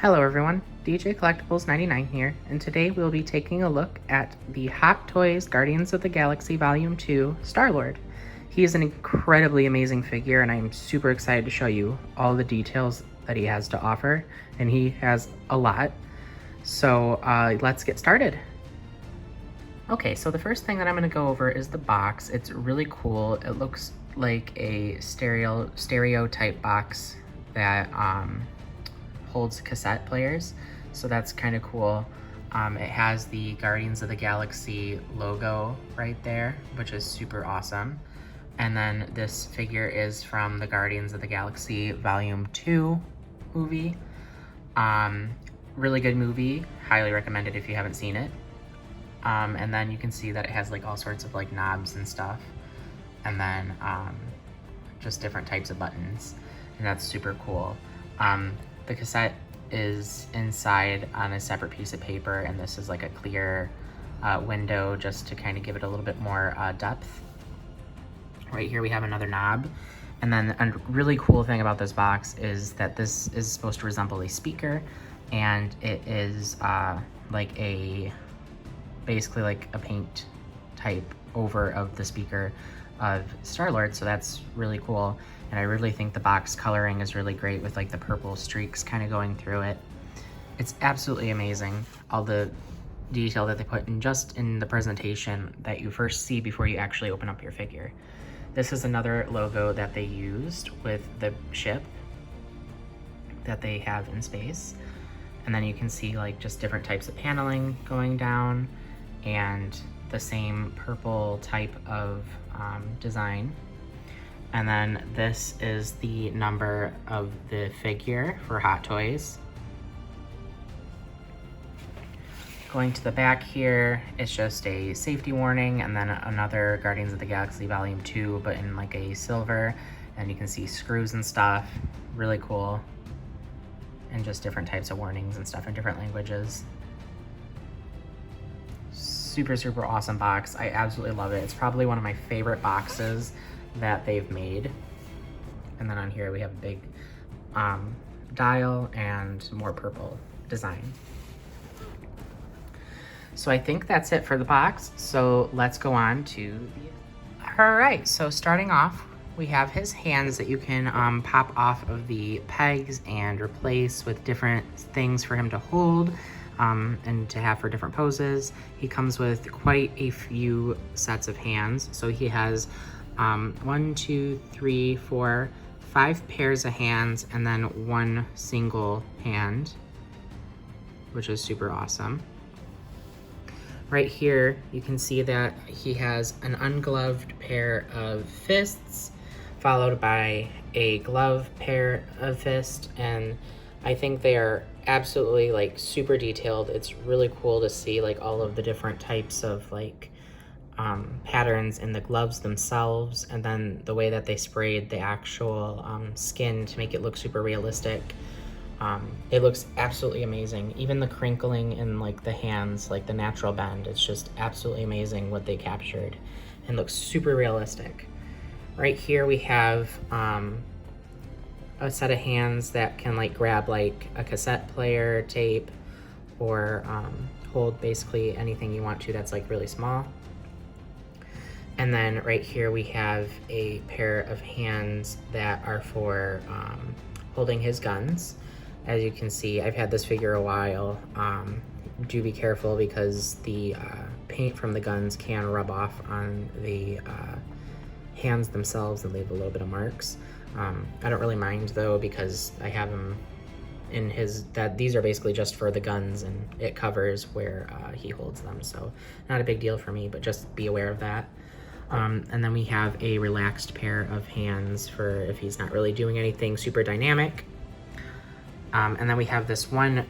Hello everyone, DJ Collectibles 99 here, and today we'll be taking a look at the Hot Toys Guardians of the Galaxy Vol.2 Starlord. He is an incredibly amazing figure, and I'm super excited to show you all the details that he has to offer, and he has a lot. So let's get started. Okay, so the first thing that I'm going to go over is the box. It's really cool. It looks like a stereo type box that holds cassette players, so that's kind of cool. It has the Guardians of the Galaxy logo right there, which is super awesome. And then this figure is from the Guardians of the Galaxy Volume 2 movie. Really good movie, highly recommended if you haven't seen it. And then you can see that it has like all sorts of like knobs and stuff, and then just different types of buttons, and that's super cool. The cassette is inside on a separate piece of paper, and this is like a clear window just to kind of give it a little bit more depth. Right here we have another knob, and then a really cool thing about this box is that this is supposed to resemble a speaker, and it is basically like a paint type over of the speaker of Starlord, so that's really cool. And I really think the box coloring is really great with like the purple streaks kind of going through it. It's absolutely amazing, all the detail that they put in just in the presentation that you first see before you actually open up your figure. This is another logo that they used with the ship that they have in space. And then you can see like just different types of paneling going down, and the same purple type of design. And then this is the number of the figure for Hot Toys. Going to the back here, it's just a safety warning, and then another Guardians of the Galaxy Volume 2, but in like a silver, and you can see screws and stuff. Really cool. And just different types of warnings and stuff in different languages. Super, super awesome box. I absolutely love it. It's probably one of my favorite boxes that they've made. And then on here we have a big dial and more purple design. So I think that's it for the box. So let's go on to the... All right, so starting off, we have his hands that you can pop off of the pegs and replace with different things for him to hold and to have for different poses. He comes with quite a few sets of hands. So he has 1, 2, 3, 4, 5 pairs of hands, and then one single hand, which is super awesome. Right here, you can see that he has an ungloved pair of fists, followed by a glove pair of fists, and I think they are absolutely like super detailed. It's really cool to see like all of the different types of like patterns in the gloves themselves, and then the way that they sprayed the actual skin to make it look super realistic. It looks absolutely amazing. Even the crinkling in like the hands, like the natural bend, it's just absolutely amazing what they captured and looks super realistic. Right here we have a set of hands that can like grab like a cassette player, tape, or hold basically anything you want to that's like really small. And then right here we have a pair of hands that are for holding his guns. As you can see, I've had this figure a while. Do be careful because the paint from the guns can rub off on the hands themselves and leave a little bit of marks. I don't really mind though, because I have them in these are basically just for the guns, and it covers where he holds them. So not a big deal for me, but just be aware of that. And then we have a relaxed pair of hands for if he's not really doing anything super dynamic. And then we have this one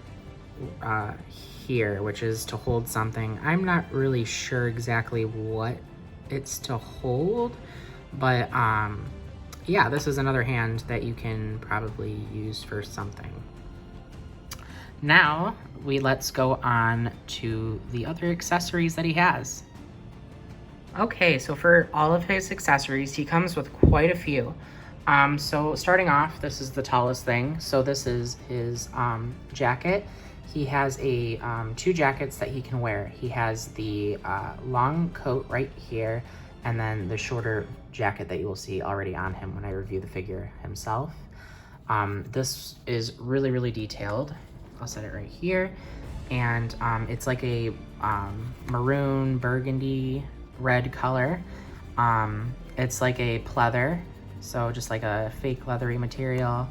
here, which is to hold something. I'm not really sure exactly what it's to hold, but yeah, this is another hand that you can probably use for something. Now, let's go on to the other accessories that he has. Okay, so for all of his accessories, he comes with quite a few. So starting off, this is the tallest thing. So this is his jacket. He has a two jackets that he can wear. He has the long coat right here, and then the shorter jacket that you will see already on him when I review the figure himself. This is really, really detailed. I'll set it right here. And it's like a maroon, burgundy, red color. It's like a pleather, so just like a fake leathery material.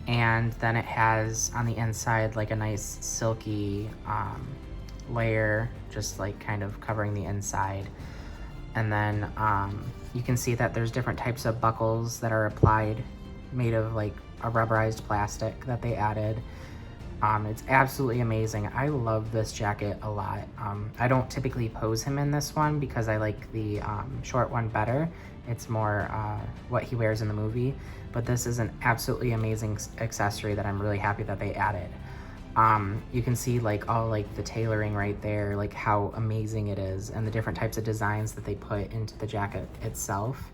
And then it has on the inside like a nice silky layer, just like kind of covering the inside. And then you can see that there's different types of buckles that are applied, made of like a rubberized plastic that they added. It's absolutely amazing. I love this jacket a lot. I don't typically pose him in this one because I like the short one better. It's more what he wears in the movie, but this is an absolutely amazing accessory that I'm really happy that they added. You can see like all like the tailoring right there, like how amazing it is, and the different types of designs that they put into the jacket itself.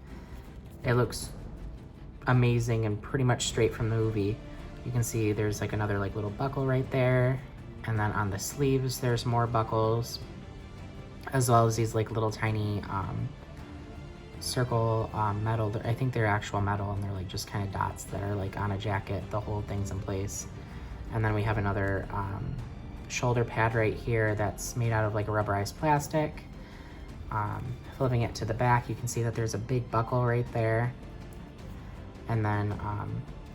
It looks amazing and pretty much straight from the movie. You can see there's like another like little buckle right there, and then on the sleeves there's more buckles, as well as these like little tiny circle metal. I think they're actual metal, and they're like just kind of dots that are like on a jacket to hold things in place. And then we have another shoulder pad right here that's made out of like a rubberized plastic. Flipping it to the back, you can see that there's a big buckle right there, and then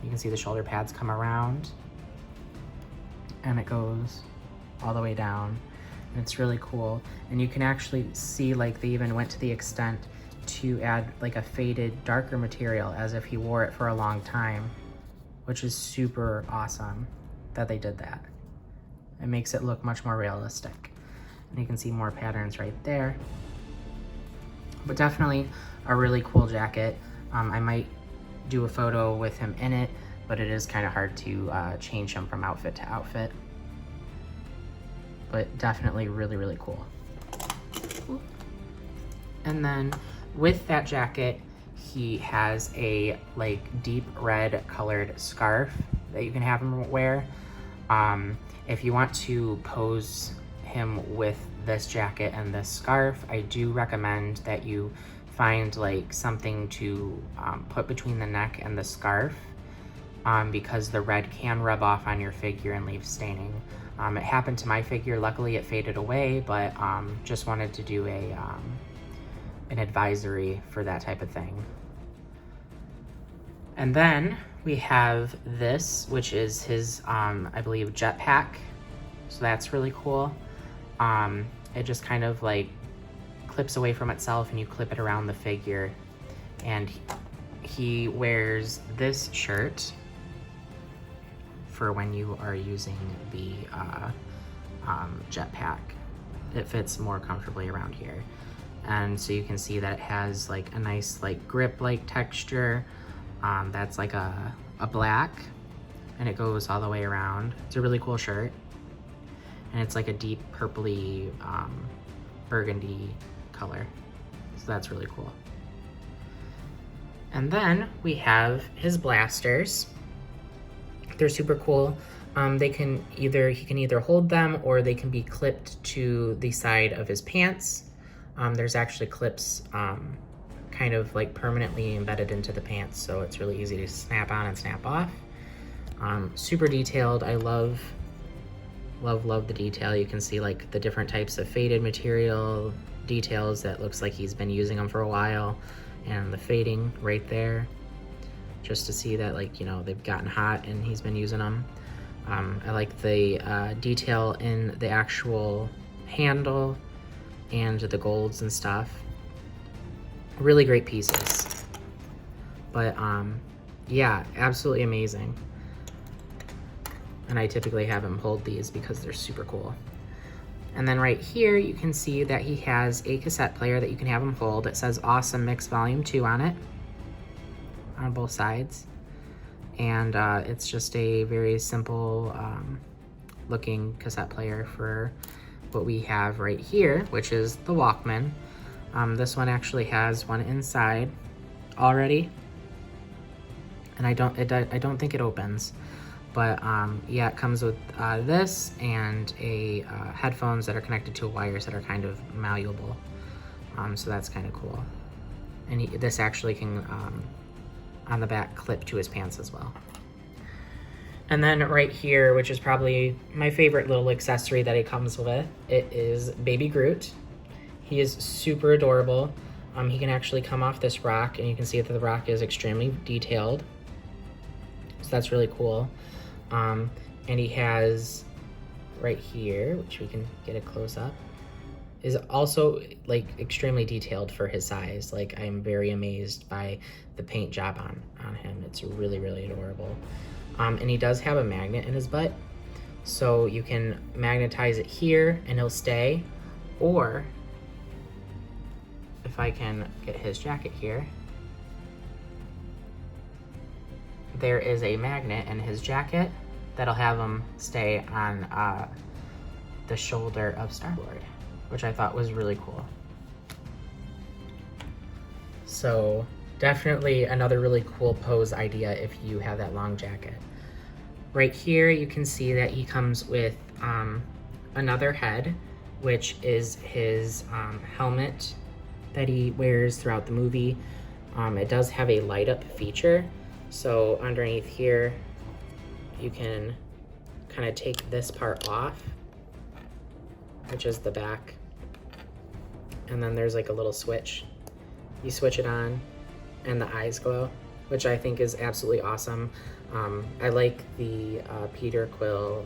you can see the shoulder pads come around, and it goes all the way down, and it's really cool. And you can actually see like they even went to the extent to add like a faded darker material as if he wore it for a long time, which is super awesome that they did that. It makes it look much more realistic. And you can see more patterns right there. But definitely a really cool jacket. I might do a photo with him in it, but it is kind of hard to change him from outfit to outfit. But definitely really, really cool. And then with that jacket, he has a like deep red colored scarf that you can have him wear. If you want to pose him with this jacket and this scarf, I do recommend that you find like something to put between the neck and the scarf, because the red can rub off on your figure and leave staining. It happened to my figure. Luckily it faded away, but just wanted to do an advisory for that type of thing. And then we have this, which is his, I believe, jetpack. So that's really cool. It just kind of like clips away from itself, and you clip it around the figure. And he wears this shirt for when you are using the jetpack. It fits more comfortably around here. And so you can see that it has like a nice like grip-like texture. That's like a black, and it goes all the way around. It's a really cool shirt, and it's like a deep purpley burgundy color, so that's really cool. And then we have his blasters. They're super cool. He can either hold them, or they can be clipped to the side of his pants. There's actually clips kind of like permanently embedded into the pants, so it's really easy to snap on and snap off. Super detailed. I love the detail. You can see like the different types of faded material details that looks like he's been using them for a while, and the fading right there, just to see that, like, you know, they've gotten hot and he's been using them. I like the detail in the actual handle and the golds and stuff. Really great pieces. But yeah, absolutely amazing. And I typically have him hold these because they're super cool. And then right here you can see that he has a cassette player that you can have him hold. It says Awesome Mix Volume 2 on it, on both sides. And it's just a very simple looking cassette player for what we have right here, which is the Walkman. This one actually has one inside already. and I don't think it opens. But yeah, it comes with this and a headphones that are connected to wires that are kind of malleable. So that's kind of cool. And this actually can, on the back, clip to his pants as well. And then right here, which is probably my favorite little accessory that he comes with, it is Baby Groot. He is super adorable. He can actually come off this rock, and you can see that the rock is extremely detailed. So that's really cool. And he has right here, which we can get a close up, is also like extremely detailed for his size. Like, I'm very amazed by the paint job on him. It's really, really adorable. And he does have a magnet in his butt, so you can magnetize it here and he'll stay. Or if I can get his jacket here, there is a magnet in his jacket that'll have him stay on the shoulder of Starlord, which I thought was really cool. So definitely another really cool pose idea if you have that long jacket. Right here you can see that he comes with another head, which is his helmet that he wears throughout the movie. It does have a light up feature, so underneath here you can kind of take this part off, which is the back, and then there's like a little switch. You switch it on and the eyes glow, which I think is absolutely awesome. I like the Peter Quill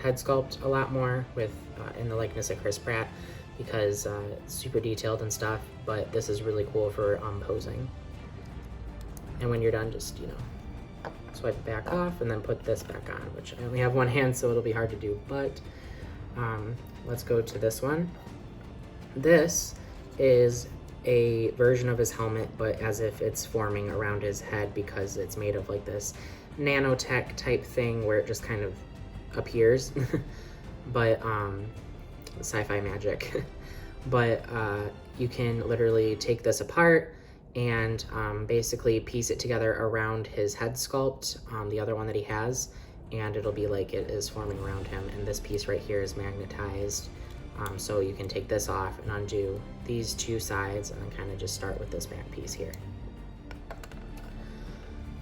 head sculpt a lot more with in the likeness of Chris Pratt, because it's super detailed and stuff, but this is really cool for posing. And when you're done, just, you know, swipe it back off and then put this back on, which I only have one hand, so it'll be hard to do, but let's go to this one. This is a version of his helmet, but as if it's forming around his head, because it's made of like this nanotech type thing where it just kind of appears. But sci-fi magic. But you can literally take this apart and basically piece it together around his head sculpt, the other one that he has, and it'll be like it is forming around him. And this piece right here is magnetized, so you can take this off and undo these two sides and then kind of just start with this back piece here.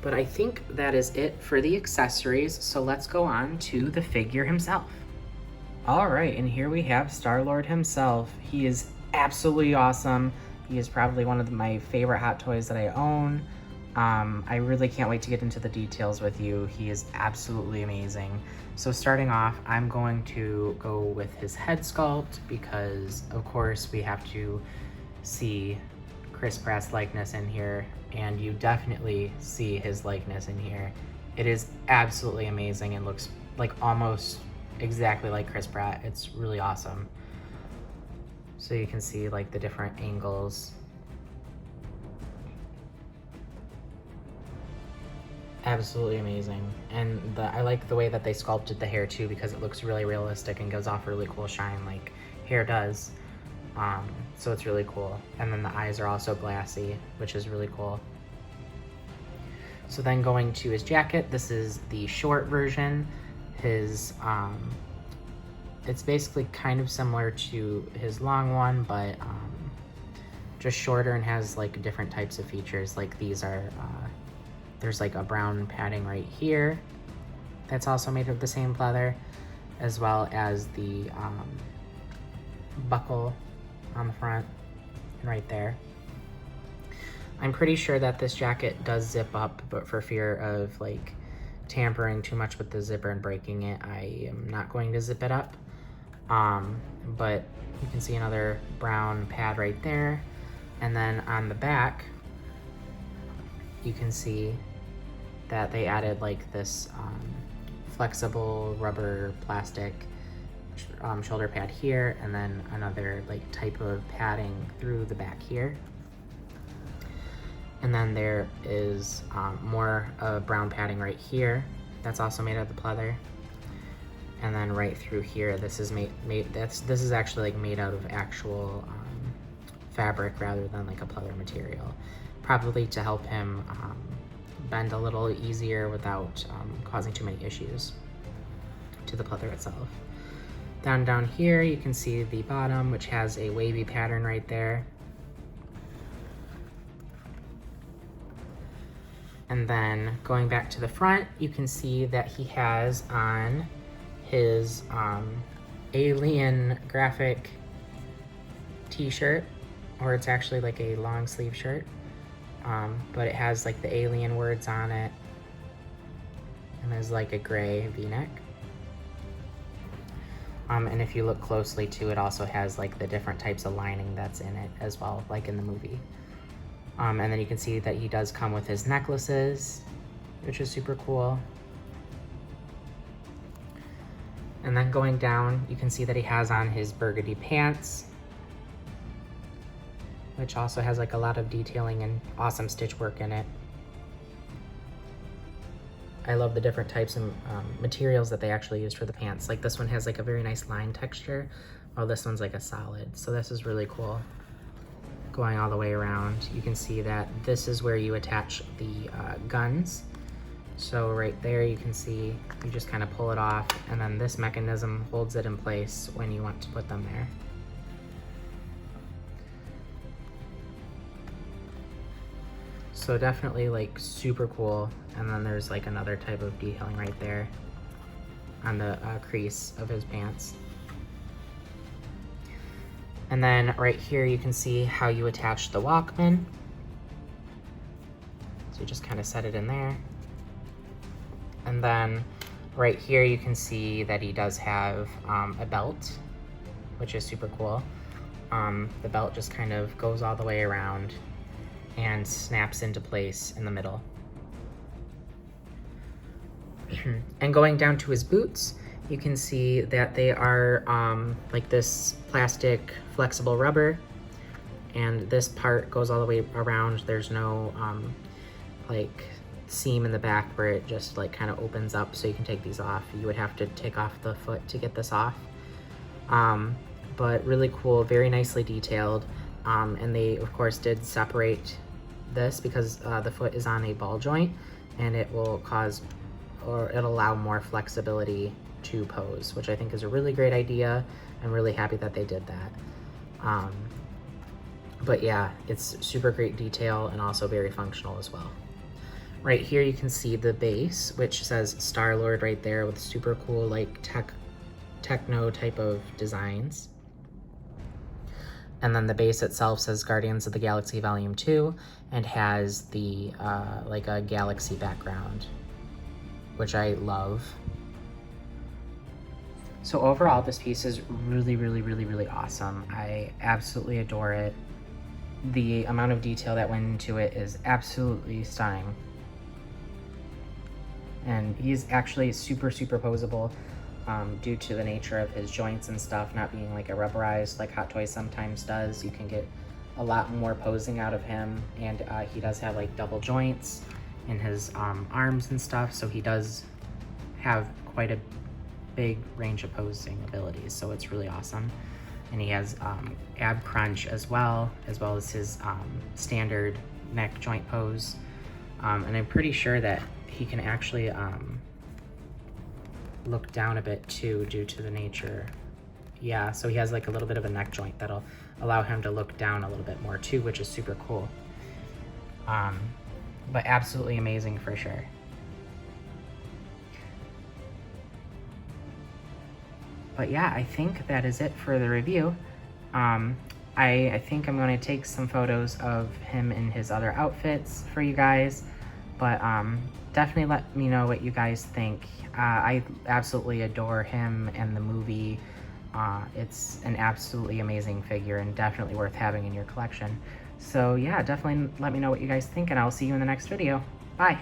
But I think that is it for the accessories, so let's go on to the figure himself. All right, and here we have Starlord himself. He is absolutely awesome. He is probably one of my favorite Hot Toys that I own. I really can't wait to get into the details with you. He is absolutely amazing. So starting off, I'm going to go with his head sculpt, because of course we have to see Chris Pratt's likeness in here, and you definitely see his likeness in here. It is absolutely amazing and looks like almost exactly like Chris Pratt. It's really awesome. So you can see like the different angles. Absolutely amazing. And I like the way that they sculpted the hair too, because it looks really realistic and gives off a really cool shine like hair does. So it's really cool. And then the eyes are also glassy, which is really cool. So then going to his jacket, this is the short version. His it's basically kind of similar to his long one, but just shorter, and has like different types of features. Like these are there's like a brown padding right here that's also made of the same leather, as well as the buckle on the front and right there. I'm pretty sure that this jacket does zip up, but for fear of like tampering too much with the zipper and breaking it, I am not going to zip it up. But you can see another brown pad right there. And then on the back, you can see that they added like this flexible rubber plastic shoulder pad here, and then another like type of padding through the back here. And then there is more brown padding right here that's also made out of the pleather. And then right through here, this is this is actually like made out of actual fabric rather than like a pleather material, probably to help him bend a little easier without causing too many issues to the pleather itself. Down here, you can see the bottom, which has a wavy pattern right there. And then going back to the front, you can see that he has on his alien graphic t-shirt, or it's actually like a long sleeve shirt, but it has like the alien words on it, and there's like a gray v-neck. And if you look closely too, it also has like the different types of lining that's in it as well, like in the movie. And then you can see that he does come with his necklaces, which is super cool. And then going down, you can see that he has on his burgundy pants, which also has like a lot of detailing and awesome stitch work in it. I love the different types of materials that they actually used for the pants. Like this one has like a very nice line texture, while this one's like a solid. So this is really cool. Going all the way around, you can see that this is where you attach the guns. So right there you can see, you just kind of pull it off, and then this mechanism holds it in place when you want to put them there. So definitely like super cool. And then there's like another type of detailing right there on the crease of his pants. And then right here you can see how you attach the Walkman. So you just kind of set it in there. And then right here you can see that he does have a belt, which is super cool. The belt just kind of goes all the way around and snaps into place in the middle. And going down to his boots, you can see that they are like this plastic flexible rubber, and this part goes all the way around. There's no like seam in the back where it just like kind of opens up so you can take these off. You would have to take off the foot to get this off. But really cool, very nicely detailed. And they of course did separate this because the foot is on a ball joint, and it will cause, or it'll allow more flexibility to pose, which I think is a really great idea. I'm really happy that they did that. But yeah, it's super great detail and also very functional as well. Right here you can see the base, which says Starlord right there with super cool like techno type of designs. And then the base itself says Guardians of the Galaxy Vol.2 and has the like a galaxy background, which I love. So overall, this piece is really, really, really, really awesome. I absolutely adore it. The amount of detail that went into it is absolutely stunning. And he's actually super, super posable due to the nature of his joints and stuff, not being like a rubberized like Hot Toys sometimes does. You can get a lot more posing out of him, and he does have like double joints in his arms and stuff, so he does have quite a big range of posing abilities, so it's really awesome. And he has ab crunch as well as his standard neck joint pose. And I'm pretty sure that he can actually look down a bit too, due to the nature. Yeah, so he has like a little bit of a neck joint that'll allow him to look down a little bit more too, which is super cool. But absolutely amazing for sure. But yeah, I think that is it for the review. I think I'm going to take some photos of him in his other outfits for you guys, but definitely let me know what you guys think. I absolutely adore him and the movie. It's an absolutely amazing figure and definitely worth having in your collection. So yeah, definitely let me know what you guys think, and I'll see you in the next video. Bye!